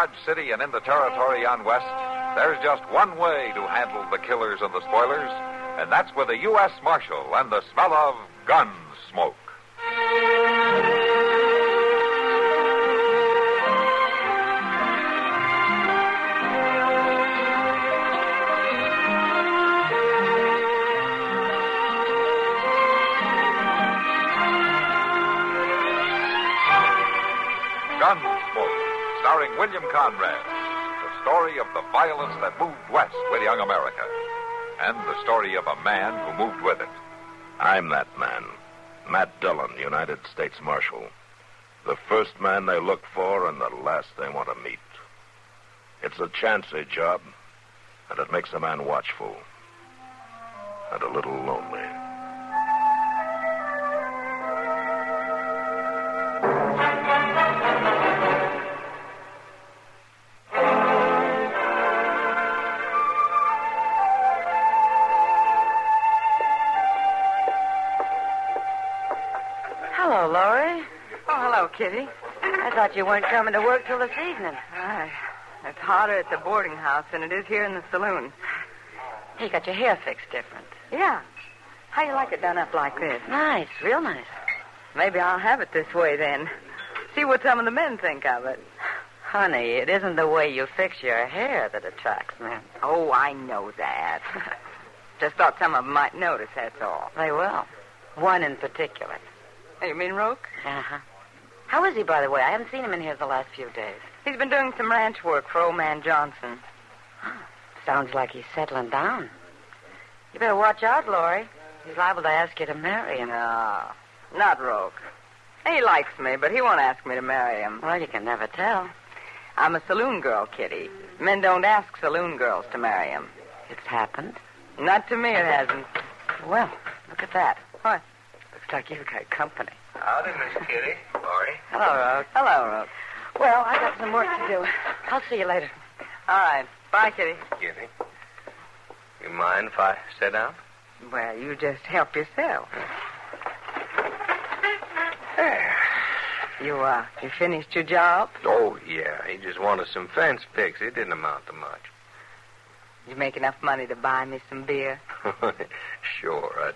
Dodge City and in the territory on west, there's just one way to handle the killers and the spoilers, and that's with a U.S. Marshal and the smell of gun smoke. Gunsmoke, starring William Conrad. The story of the violence that moved west with young America. And the story of a man who moved with it. I'm that man. Matt Dillon, United States Marshal. The first man they look for and the last they want to meet. It's a chancy job, and it makes a man watchful. And a little lonely. Hello, Laurie. Oh, hello, Kitty. I thought you weren't coming to work till this evening. It's hotter at the boarding house than it is here in the saloon. You got your hair fixed different. Yeah. How you like it done up like this? Nice, real nice. Maybe I'll have it this way then. See what some of the men think of it. Honey, it isn't the way you fix your hair that attracts men. Oh, I know that. Just thought some of them might notice, that's all. They will. One in particular. You mean Roke? Uh-huh. How is he, by the way? I haven't seen him in here the last few days. He's been doing some ranch work for old man Johnson. Sounds like he's settling down. You better watch out, Laurie. He's liable to ask you to marry him. No, not Roke. He likes me, but he won't ask me to marry him. Well, you can never tell. I'm a saloon girl, Kitty. Men don't ask saloon girls to marry him. It's happened? Not to me, it hasn't. Well, look at that. What? Looks like you've got company. Howdy, Miss Kitty. Laurie. Hello, Roke. Hello, Roke. Well, I got some work to do. I'll see you later. All right. Bye, Kitty. Kitty. You mind if I sit down? Well, you just help yourself. There. You finished your job? Oh, yeah. He just wanted some fence fix. It didn't amount to much. You make enough money to buy me some beer? Sure.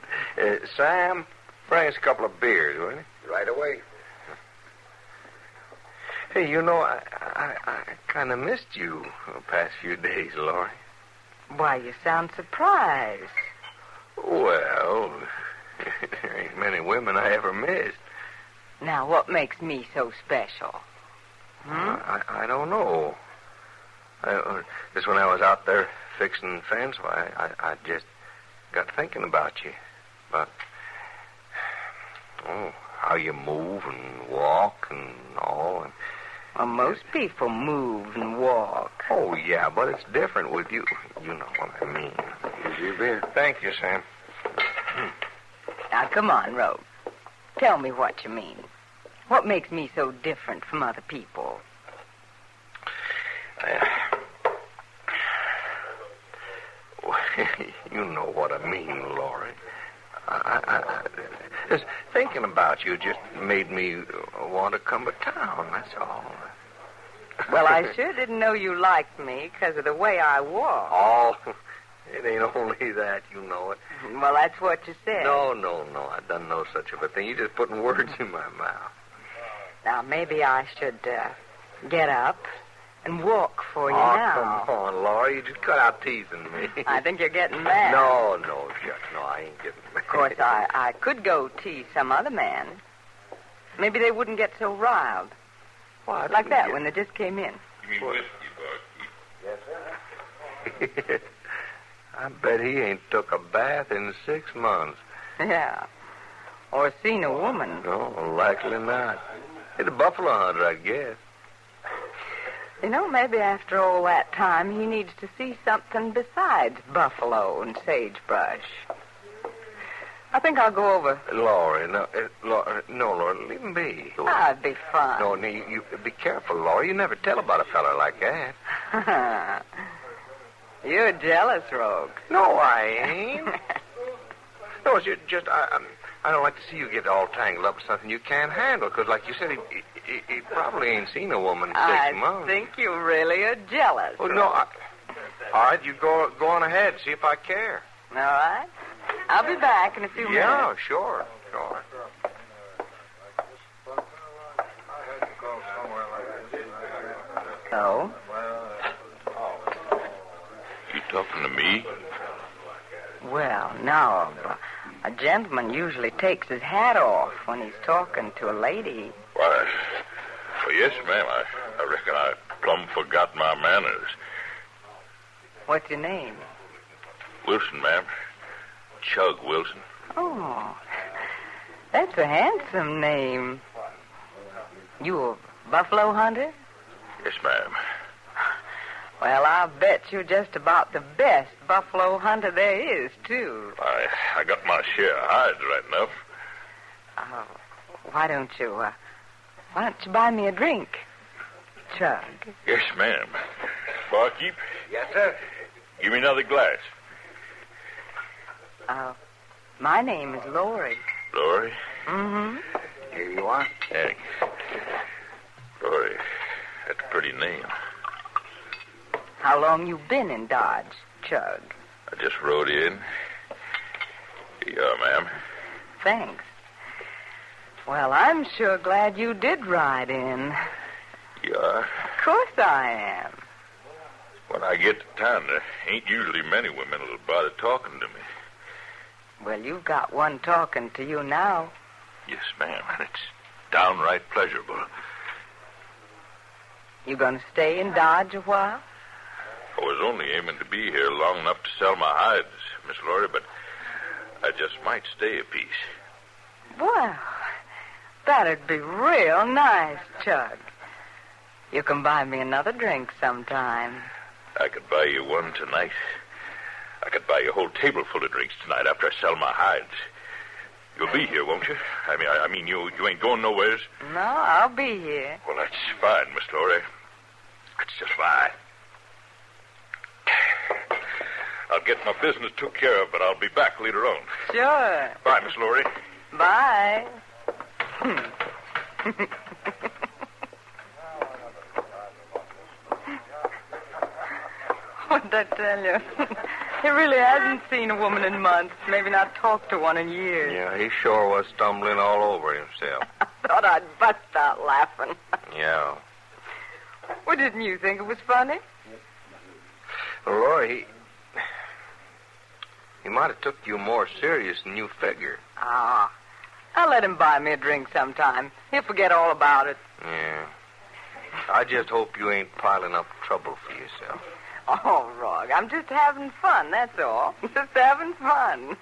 Sam, bring us a couple of beers, will you? Right away. Hey, you know, I kind of missed you the past few days, Laurie. Why, you sound surprised. Well, there ain't many women I ever missed. Now, what makes me so special? I don't know. Just when I was out there fixing the fence, I just got thinking about you. About, how you move and walk and all. And, well, most people move and walk. Oh, yeah, but it's different with you. You know what I mean. Here's your beer. Thank you, Sam. Now, come on, Rogue. Tell me what you mean. What makes me so different from other people? You know what I mean, Laurie. Just thinking about you just made me want to come to town, that's all. Well, I sure didn't know you liked me because of the way I walk. Oh, it ain't only that, you know it. Well, that's what you said. No, I done no such of a thing. You're just putting words in my mouth. Now, maybe I should get up and walk for you now. Come on, Laura. You just cut out teasing me. I think you're getting mad. No, Chuck. No, I ain't getting mad. Of course, I could go tease some other man. Maybe they wouldn't get so riled. What? Like that when they just came in. You mean whiskey, Buck? Yes, sir. I bet he ain't took a bath in 6 months. Yeah. Or seen a woman. No, likely not. He's a buffalo hunter, I guess. You know, maybe after all that time, he needs to see something besides buffalo and sagebrush. I think I'll go over. Laurie, Laurie, leave him be. It'd be fun. No, you be careful, Laurie. You never tell about a fella like that. You're jealous, Rogue. No, I ain't. No, it's just I don't like to see you get all tangled up with something you can't handle, because like you said, he probably ain't seen a woman in 6 I months. think you really are jealous. Oh, no. All right, you go on ahead. See if I care. All right. I'll be back in a few minutes. Yeah, sure. Oh? You talking to me? Well, now, a gentleman usually takes his hat off when he's talking to a lady. Why, well, yes, ma'am. I reckon I plumb forgot my manners. What's your name? Wilson, ma'am. Chugg Wilson. Oh, that's a handsome name. You a buffalo hunter? Yes, ma'am. Well, I'll bet you're just about the best buffalo hunter there is, too. I got my share of hides right enough. Why don't you buy me a drink, Chugg? Yes, ma'am. Barkeep? Yes, sir. Give me another glass. My name is Lori. Lori? Mm-hmm. Here you are. Thanks. Lori, that's a pretty name. How long you been in Dodge, Chugg? I just rode in. Here you are, ma'am. Thanks. Well, I'm sure glad you did ride in. You are? Of course I am. When I get to town, there ain't usually many women that'll bother talking to me. Well, you've got one talking to you now. Yes, ma'am. It's downright pleasurable. You gonna stay in Dodge a while? I was only aiming to be here long enough to sell my hides, Miss Lori, but I just might stay a piece. Well, that'd be real nice, Chugg. You can buy me another drink sometime. I could buy you one tonight. I could buy you a whole table full of drinks tonight after I sell my hides. You'll be here, won't you? I mean, you ain't going nowheres? No, I'll be here. Well, that's fine, Miss Lori. That's just fine. I'll get my business took care of, but I'll be back later on. Sure. Bye, Miss Lori. Bye. What'd I tell you? He really hasn't seen a woman in months, maybe not talked to one in years. Yeah, he sure was stumbling all over himself. I thought I'd bust out laughing. Yeah. Well, didn't you think it was funny? Well, Lori, he might have took you more serious than you figure. I'll let him buy me a drink sometime. He'll forget all about it. Yeah. I just hope you ain't piling up trouble for yourself. Oh, Rog, I'm just having fun, that's all. Just having fun.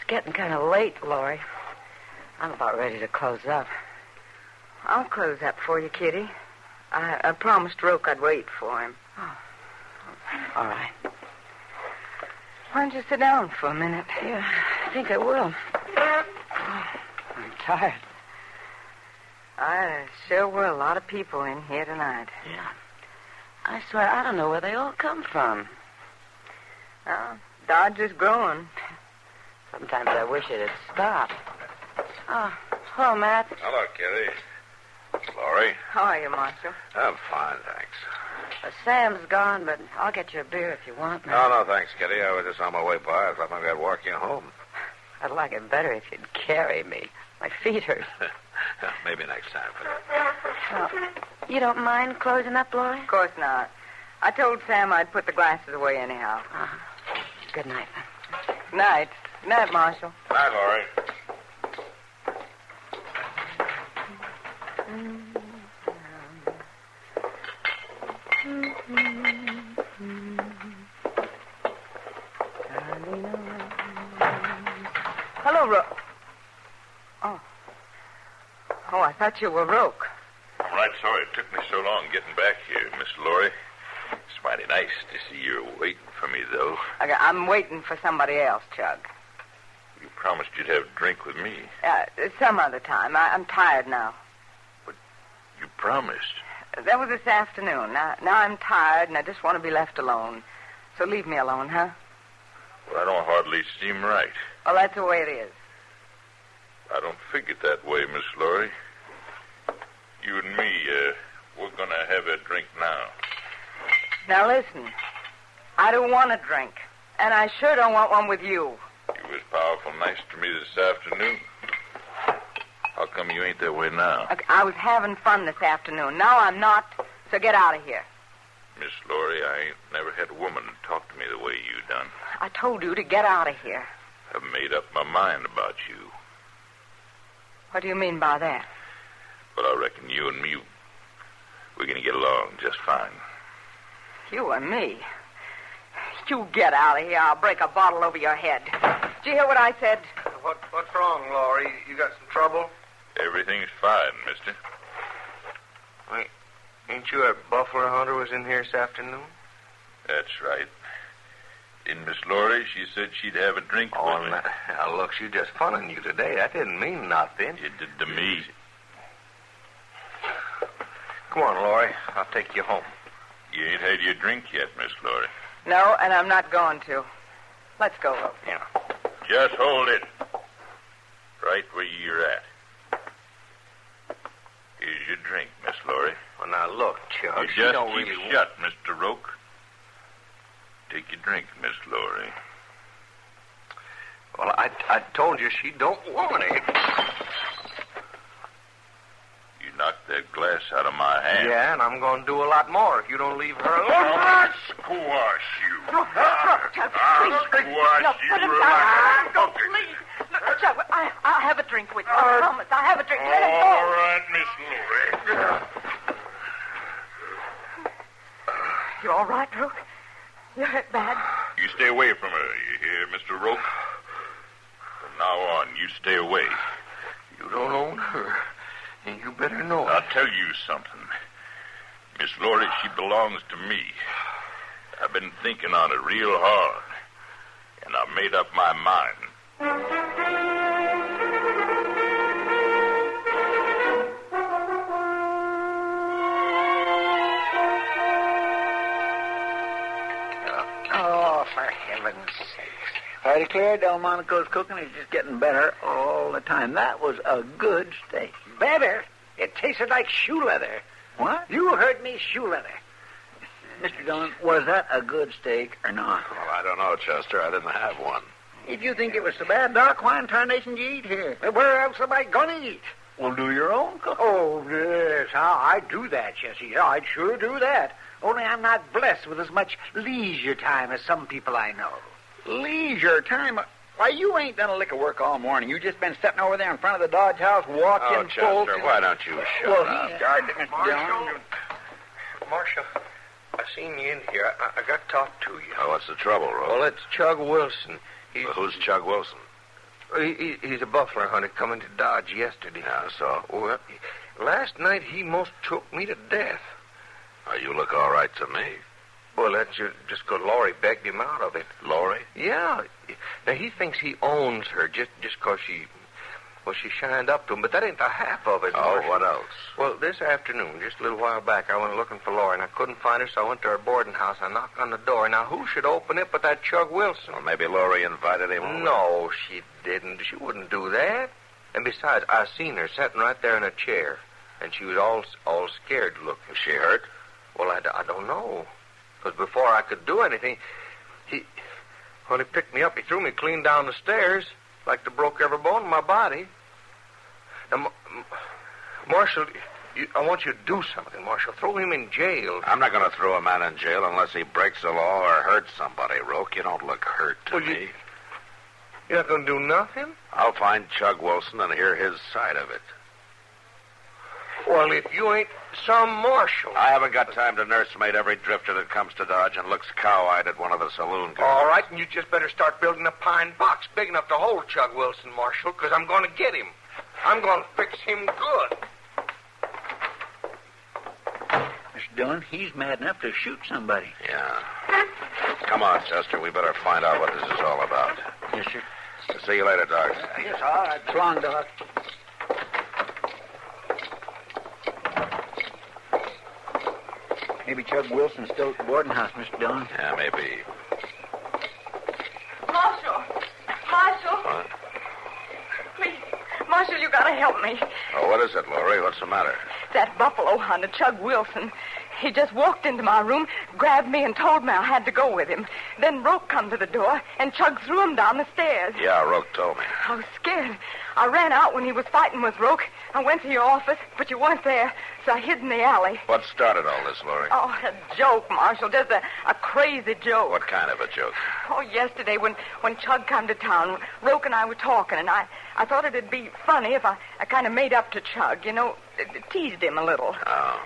Getting kind of late, Lori. I'm about ready to close up. I'll close up for you, Kitty. I promised Roke I'd wait for him. Oh. All right. Why don't you sit down for a minute? Yeah, I think I will. Oh, I'm tired. Sure were a lot of people in here tonight. Yeah. I swear, I don't know where they all come from. Well, Dodge is growing. Sometimes I wish it'd stop. Oh, hello, Matt. Hello, Kitty. Lori? How are you, Marshal? I'm fine, thanks. Sam's gone, but I'll get you a beer if you want. No, thanks, Kitty. I was just on my way by. I thought maybe I'd walk you home. I'd like it better if you'd carry me. My feet hurt. Maybe next time. Well, you don't mind closing up, Lori? Of course not. I told Sam I'd put the glasses away anyhow. Good night, then. Good night. Good night, Marshal. Night, Lori. Hello, Roke. Oh, I thought you were Roke. I'm right sorry it took me so long getting back here, Miss Lori. It's mighty nice to see you're waiting for me, though. I'm waiting for somebody else, Chugg. You promised you'd have a drink with me. Some other time. I'm tired now. You promised. That was this afternoon. Now I'm tired, and I just want to be left alone. So leave me alone, huh? Well, I don't hardly seem right. Well, that's the way it is. I don't figure it that way, Miss Laurie. You and me, we're going to have a drink now. Now, listen. I don't want a drink. And I sure don't want one with you. You was powerful nice to me this afternoon. How come you ain't that way now? I was having fun this afternoon. Now I'm not, so get out of here. Miss Laurie, I ain't never had a woman talk to me the way you done. I told you to get out of here. I've made up my mind about you. What do you mean by that? But I reckon you and me, we're going to get along just fine. You and me? You get out of here. I'll break a bottle over your head. Did you hear what I said? What's wrong, Laurie? You got some trouble? Everything's fine, mister. Wait, ain't you a buffalo hunter was in here this afternoon? That's right. And Miss Laurie, she said she'd have a drink with me. Now, look, she's just funning you today. That didn't mean nothing. It did to me. Come on, Laurie. I'll take you home. You ain't had your drink yet, Miss Laurie. No, and I'm not going to. Let's go. Yeah. Just hold it. Right where you're at. Here's your drink, Miss Laurie. Well, now, look, Chugg. You just keep shut, Mr. Roke. Take your drink, Miss Laurie. Well, I told you she don't want it. You knocked that glass out of my hand. Yeah, and I'm going to do a lot more if you don't leave her alone. I'll squash you. Chugg, I'll squash you. Put him down. Go, please. Look, Chugg, I'll have a drink with you. I promise. I'll have a drink. Let him go. All right, Miss Laurie. You all right, Roke? You hurt bad? You stay away from her, you hear, Mr. Roke? From now on, you stay away. You don't own her. And you better know it. I'll tell you something. Miss Laurie, she belongs to me. I've been thinking on it real hard. And I've made up my mind. Oh, for heaven's sakes. I declare Delmonico's cooking is just getting better all the time. That was a good steak. Better? It tasted like shoe leather. What? You heard me, shoe leather. Mr. Dillon, was that a good steak or not? Well, I don't know, Chester. I didn't have one. If you think it was so bad, Doc, why in tarnation did you eat here? Where else am I going to eat? Well, do your own cooking. Oh, yes. I'd do that, Jesse. Yeah, I'd sure do that. Only I'm not blessed with as much leisure time as some people I know. Leisure time? Why, you ain't done a lick of work all morning. You just been sitting over there in front of the Dodge House watching Oh, Chester, folks. why don't you shut Well, up? he started it, Mr. Dillon. Marshal, I seen you in here. I got to talk to you. Oh, what's the trouble, Roke? Well, it's Chugg Wilson. Well, who's Chugg Wilson? He's a buffalo hunter coming to Dodge yesterday. Yeah, so? Well, last night he most choked me to death. Oh, you look all right to me. Well, that's just because Laurie begged him out of it. Laurie? Yeah. Now, he thinks he owns her just because she shined up to him, but that ain't the half of it. Oh, Marshal. what else? Well, this afternoon, just a little while back, I went looking for Laurie, and I couldn't find her, so I went to her boarding house. I knocked on the door. Now, who should open it but that Chugg Wilson? Well, maybe Laurie invited him over. No, she didn't. She wouldn't do that. And besides, I seen her sitting right there in a chair, and she was all scared looking. Is she hurt? Well, I don't know. Because before I could do anything, he picked me up. He threw me clean down the stairs, like to broke every bone in my body. Now, Marshal, I want you to do something, Marshal. Throw him in jail. I'm not going to throw a man in jail unless he breaks the law or hurts somebody, Roke. You don't look hurt to me. You're not going to do nothing? I'll find Chugg Wilson and hear his side of it. Well, if you ain't some marshal. I haven't got time to nursemaid every drifter that comes to Dodge and looks cow-eyed at one of the saloon girls. All right, and you just better start building a pine box big enough to hold Chugg Wilson, Marshal, because I'm going to get him. I'm going to fix him good. Mr. Dillon. He's mad enough to shoot somebody. Yeah. Come on, Chester. We better find out what this is all about. Yes, sir. See you later, Doc. Yes, all right. So long, Doc. Maybe Chugg Wilson's still at the boarding house, Mr. Dillon. Yeah, maybe. Marshal. What? Please. Marshal, you gotta help me. Oh, what is it, Laurie? What's the matter? That buffalo hunter, Chugg Wilson. He just walked into my room, grabbed me, and told me I had to go with him. Then Roke come to the door, and Chugg threw him down the stairs. Yeah, Roke told me. I was scared. I ran out when he was fighting with Roke. I went to your office, but you weren't there, so I hid in the alley. What started all this, Laurie? Oh, a joke, Marshal. Just a crazy joke. What kind of a joke? Oh, yesterday when Chugg come to town, Roke and I were talking, and I thought it'd be funny if I kind of made up to Chugg, you know, teased him a little. Oh.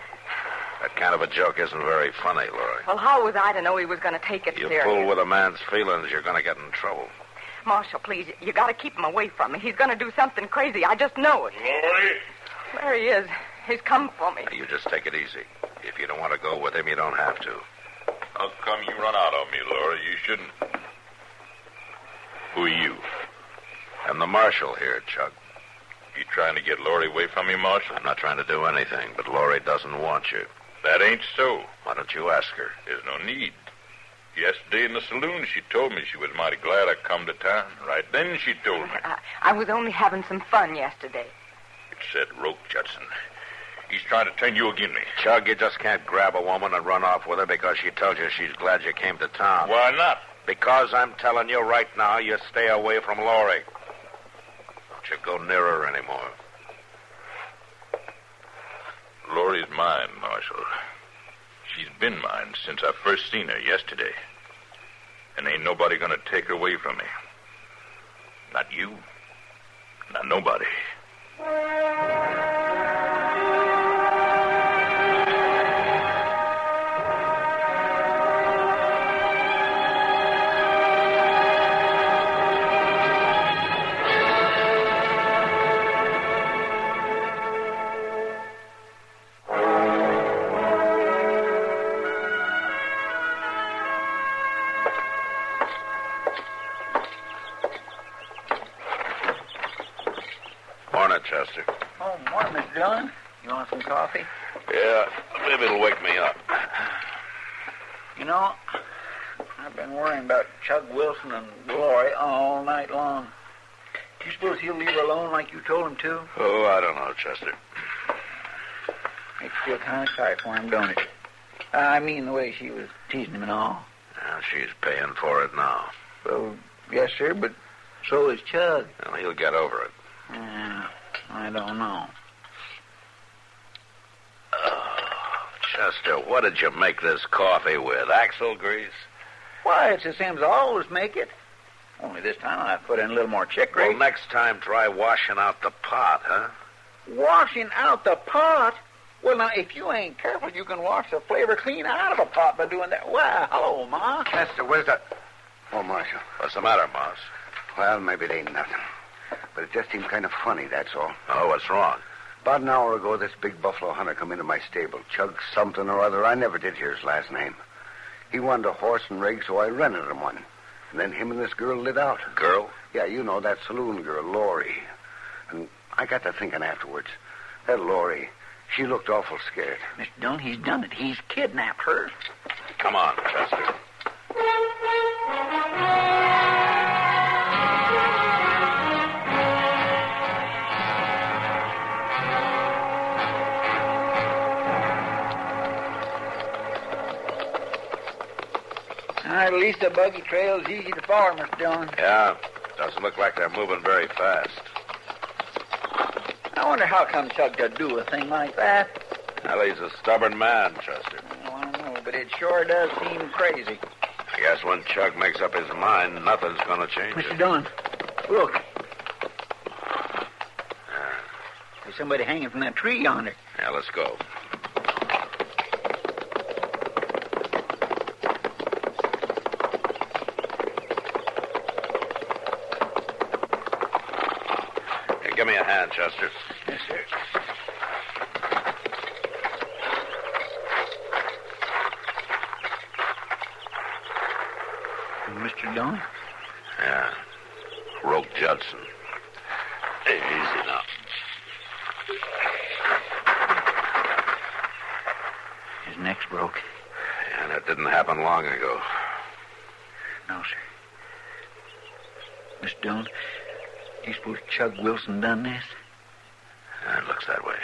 That kind of a joke isn't very funny, Laurie. Well, how was I to know he was going to take it You serious? fool with a man's feelings, you're going to get in trouble. Marshal, please, you got to keep him away from me. He's going to do something crazy. I just know it. Laurie? There he is. He's come for me. You just take it easy. If you don't want to go with him, you don't have to. How come you run out on me, Laurie? You shouldn't. Who are you? I'm the marshal here, Chugg. You trying to get Laurie away from me, Marshal? I'm not trying to do anything, but Laurie doesn't want you. That ain't so. Why don't you ask her? There's no need. Yesterday in the saloon, she told me she was mighty glad I come to town. Right then she told me. I was only having some fun yesterday. It said Roke Judson. He's trying to turn you against me. Chugg, you just can't grab a woman and run off with her because she told you she's glad you came to town. Why not? Because I'm telling you right now, you stay away from Laurie. Don't you go near her anymore. Laurie's mine, Marshal. She's been mine since I first seen her yesterday. And ain't nobody gonna take her away from me. Not you. Not nobody. Chester. Oh, morning, Mr. Dillon. You want some coffee? Yeah, maybe it'll wake me up. You know, I've been worrying about Chugg Wilson and Laurie all night long. Do you suppose he'll leave her alone like you told him to? Oh, I don't know, Chester. Makes you feel kind of sorry for him, don't it? I mean the way she was teasing him and all. Well, she's paying for it now. Well, yes, sir, but so is Chugg. Well, he'll get over it. I don't know. Oh, Chester, what did you make this coffee with? Axle grease? Why, it's the same as I always make it. Only this time I put in a little more chicory. Well, next time try washing out the pot, huh? Washing out the pot? Well, now, if you ain't careful, you can wash the flavor clean out of a pot by doing that. Well, hello, Ma. Chester, where's that? Oh, Marshal. What's the matter, Moss? Well, maybe it ain't nothing. But it just seemed kind of funny, that's all. Oh, what's wrong? About an hour ago, this big buffalo hunter come into my stable. Chugg something or other. I never did hear his last name. He wanted a horse and rig, so I rented him one. And then him and this girl lit out. Girl? Yeah, you know, that saloon girl, Laurie. And I got to thinking afterwards. That Laurie, she looked awful scared. Mr. Dillon, he's done it. He's kidnapped her. Come on, Chester. At least the buggy trail's easy to follow, Mr. Dillon. Yeah, doesn't look like they're moving very fast. I wonder how come Chugg to do a thing like that. Well, he's a stubborn man, Chester. Oh, I don't know, but it sure does seem crazy. I guess when Chugg makes up his mind, nothing's going to change Mr. it. Dillon, look. There's somebody hanging from that tree yonder. Yeah, let's go. Hey, give me a hand, Chester. Yes, sir. Mr. Dillon? Yeah. Roke Judson. Hey, easy now. His neck's broke. Yeah, that didn't happen long ago. No, sir. Mr. Dillon, do you suppose Chugg Wilson done this? It looks that way.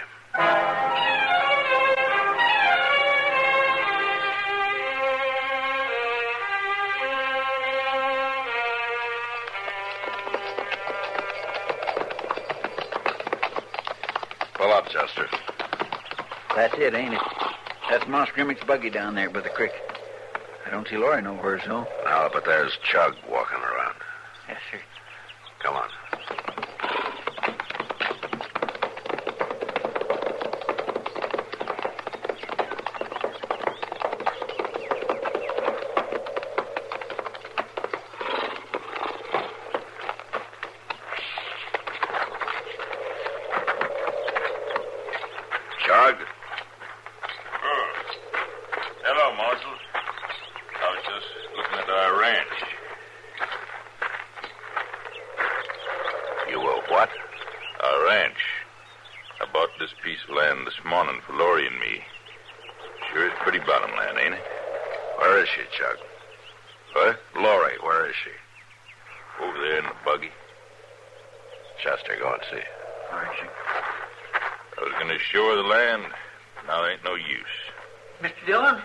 Pull up, Chester. That's it, ain't it? That's Moss Grimmick's buggy down there by the creek. I don't see Laurie nowhere, so. No, but there's Chugg walking around. Yes, sir. Come on. Chugg? Hello, Marshal. I was just looking at our ranch. You will what? Our ranch. I bought this piece of land this morning for Laurie and me. Sure is pretty bottom land, ain't it? Where is she, Chugg? What? Laurie, where is she? Over there in the buggy. Chester, go and see. All right, sir. I was going to show her the land. Now there ain't no use. Mr. Dillon?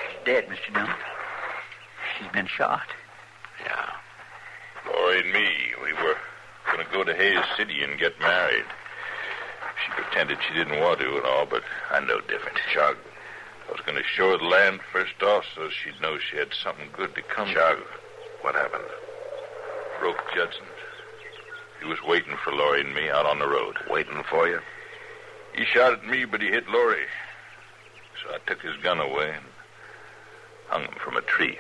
She's dead, Mr. Dillon. She's been shot. Yeah. Laurie and me, we were going to go to Hayes City and get married. She pretended she didn't want to and all, but I know different. Chugg. I was going to show her the land first off so she'd know she had something good to come Chugg, to. what happened? Roke Judson. He was waiting for Laurie and me out on the road. Waiting for you? He shot at me, but he hit Laurie. So I took his gun away and hung him from a tree.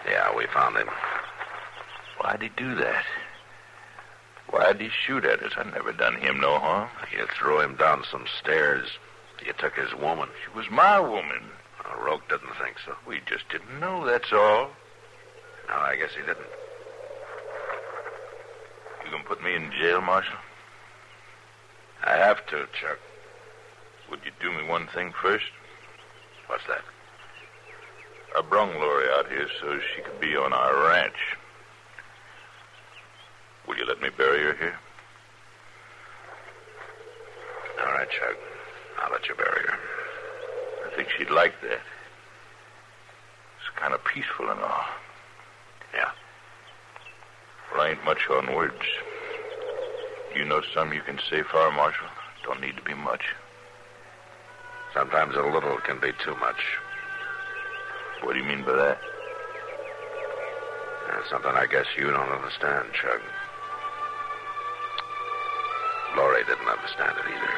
Yeah, we found him. Why'd he do that? Why'd he shoot at us? I never done him no harm. You threw him down some stairs. You took his woman. She was my woman. Roke didn't think so. We just didn't know, that's all. No, I guess he didn't. You gonna put me in jail, Marshal? I have to, Chugg. Would you do me one thing first? What's that? I brung Laurie out here so she could be on our ranch. Will you let me bury her here? All right, Chugg. I'll let you bury her. I think she'd like that. It's kind of peaceful and all. Yeah. Well, I ain't much on words. You know some you can say for our Marshal? Don't need to be much. Sometimes a little can be too much. What do you mean by that? Something I guess you don't understand, Chugg. Laurie didn't understand it either.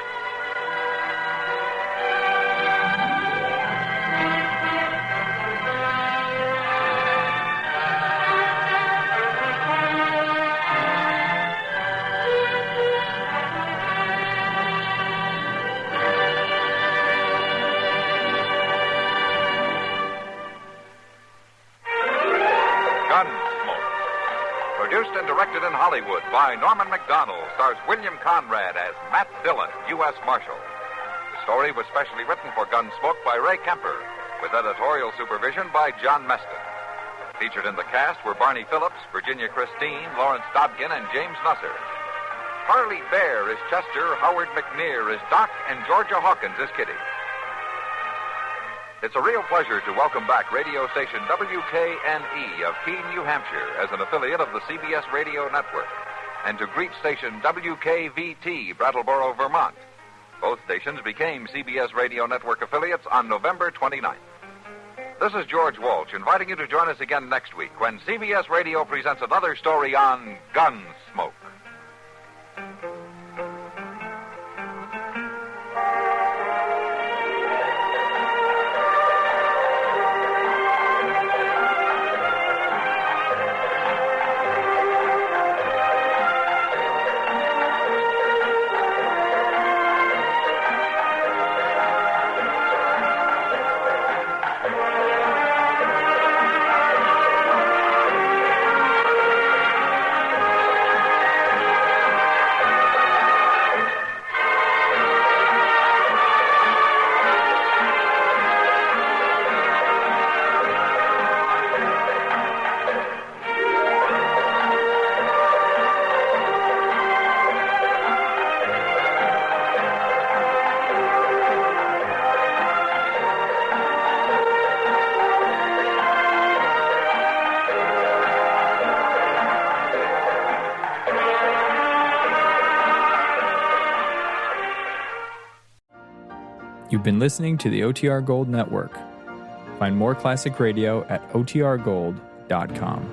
Produced and directed in Hollywood by Norman Macdonald, stars William Conrad as Matt Dillon, U.S. Marshal. The story was specially written for Gunsmoke by Ray Kemper, with editorial supervision by John Meston. Featured in the cast were Barney Phillips, Virginia Christine, Lawrence Dobkin, and James Nusser. Harley Bear is Chester, Howard McNear is Doc, and Georgia Hawkins is Kitty. It's a real pleasure to welcome back radio station WKNE of Keene, New Hampshire, as an affiliate of the CBS Radio Network, and to greet station WKVT, Brattleboro, Vermont. Both stations became CBS Radio Network affiliates on November 29th. This is George Walsh inviting you to join us again next week when CBS Radio presents another story on Gunsmoke. You've been listening to the OTR Gold Network. Find more classic radio at otrgold.com.